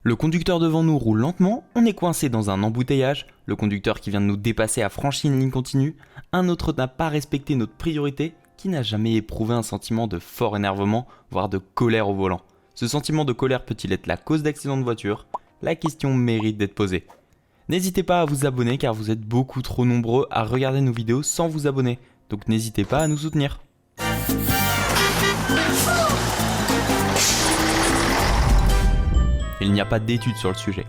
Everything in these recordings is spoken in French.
Le conducteur devant nous roule lentement, on est coincé dans un embouteillage, le conducteur qui vient de nous dépasser a franchi une ligne continue, un autre n'a pas respecté notre priorité, qui n'a jamais éprouvé un sentiment de fort énervement, voire de colère au volant. Ce sentiment de colère peut-il être la cause d'accidents de voiture? La question mérite d'être posée. N'hésitez pas à vous abonner car vous êtes beaucoup trop nombreux à regarder nos vidéos sans vous abonner, donc n'hésitez pas à nous soutenir. Il n'y a pas d'études sur le sujet.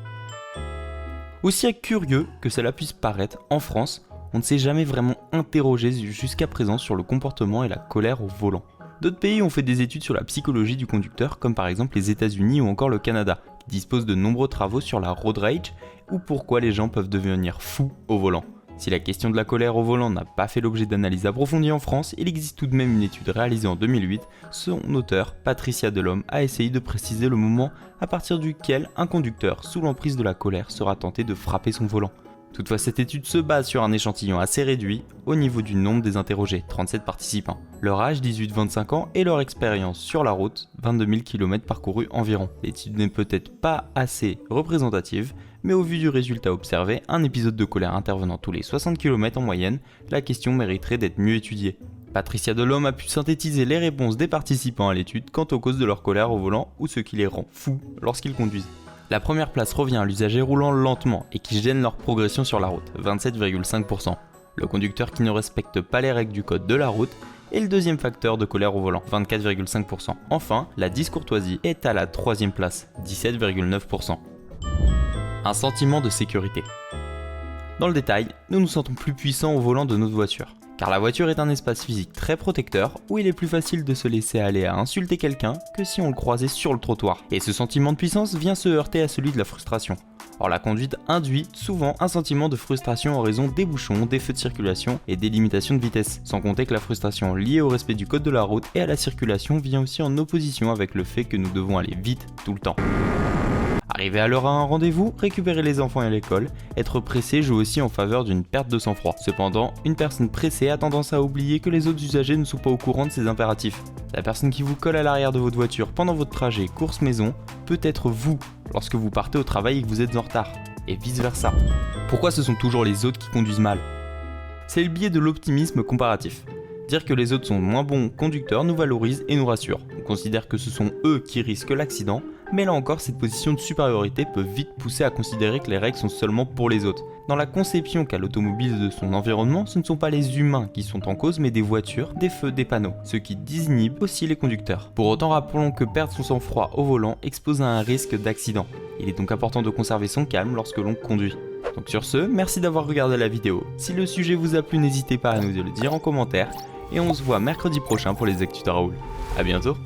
Aussi curieux que cela puisse paraître, en France, on ne s'est jamais vraiment interrogé jusqu'à présent sur le comportement et la colère au volant. D'autres pays ont fait des études sur la psychologie du conducteur, comme par exemple les États-Unis ou encore le Canada, qui disposent de nombreux travaux sur la road rage ou pourquoi les gens peuvent devenir fous au volant. Si la question de la colère au volant n'a pas fait l'objet d'analyses approfondies en France, il existe tout de même une étude réalisée en 2008. Son auteur, Patricia Delhomme, a essayé de préciser le moment à partir duquel un conducteur, sous l'emprise de la colère, sera tenté de frapper son volant. Toutefois, cette étude se base sur un échantillon assez réduit au niveau du nombre des interrogés, 37 participants. Leur âge, 18-25 ans, et leur expérience sur la route, 22 000 km parcourus environ. L'étude n'est peut-être pas assez représentative, mais au vu du résultat observé, un épisode de colère intervenant tous les 60 km en moyenne, la question mériterait d'être mieux étudiée. Patricia Delhomme a pu synthétiser les réponses des participants à l'étude quant aux causes de leur colère au volant ou ce qui les rend fous lorsqu'ils conduisent. La première place revient à l'usager roulant lentement et qui gêne leur progression sur la route, 27,5%. Le conducteur qui ne respecte pas les règles du code de la route est le deuxième facteur de colère au volant, 24,5%. Enfin, la discourtoisie est à la troisième place, 17,9%. Un sentiment de sécurité. Dans le détail, nous nous sentons plus puissants au volant de notre voiture. Car la voiture est un espace physique très protecteur où il est plus facile de se laisser aller à insulter quelqu'un que si on le croisait sur le trottoir. Et ce sentiment de puissance vient se heurter à celui de la frustration. Or la conduite induit souvent un sentiment de frustration en raison des bouchons, des feux de circulation et des limitations de vitesse. Sans compter que la frustration liée au respect du code de la route et à la circulation vient aussi en opposition avec le fait que nous devons aller vite tout le temps. Arriver à l'heure à un rendez-vous, récupérer les enfants à l'école, être pressé joue aussi en faveur d'une perte de sang-froid. Cependant, une personne pressée a tendance à oublier que les autres usagers ne sont pas au courant de ces impératifs. La personne qui vous colle à l'arrière de votre voiture pendant votre trajet course-maison peut être vous lorsque vous partez au travail et que vous êtes en retard, et vice-versa. Pourquoi ce sont toujours les autres qui conduisent mal? C'est le biais de l'optimisme comparatif. Dire que les autres sont moins bons conducteurs nous valorise et nous rassure. On considère que ce sont eux qui risquent l'accident, mais là encore cette position de supériorité peut vite pousser à considérer que les règles sont seulement pour les autres. Dans la conception qu'a l'automobile de son environnement, ce ne sont pas les humains qui sont en cause mais des voitures, des feux, des panneaux, ce qui désinhibe aussi les conducteurs. Pour autant, rappelons que perdre son sang-froid au volant expose à un risque d'accident. Il est donc important de conserver son calme lorsque l'on conduit. Donc sur ce, merci d'avoir regardé la vidéo. Si le sujet vous a plu, n'hésitez pas à nous le dire en commentaire. Et on se voit mercredi prochain pour les actus de Raoul. A bientôt.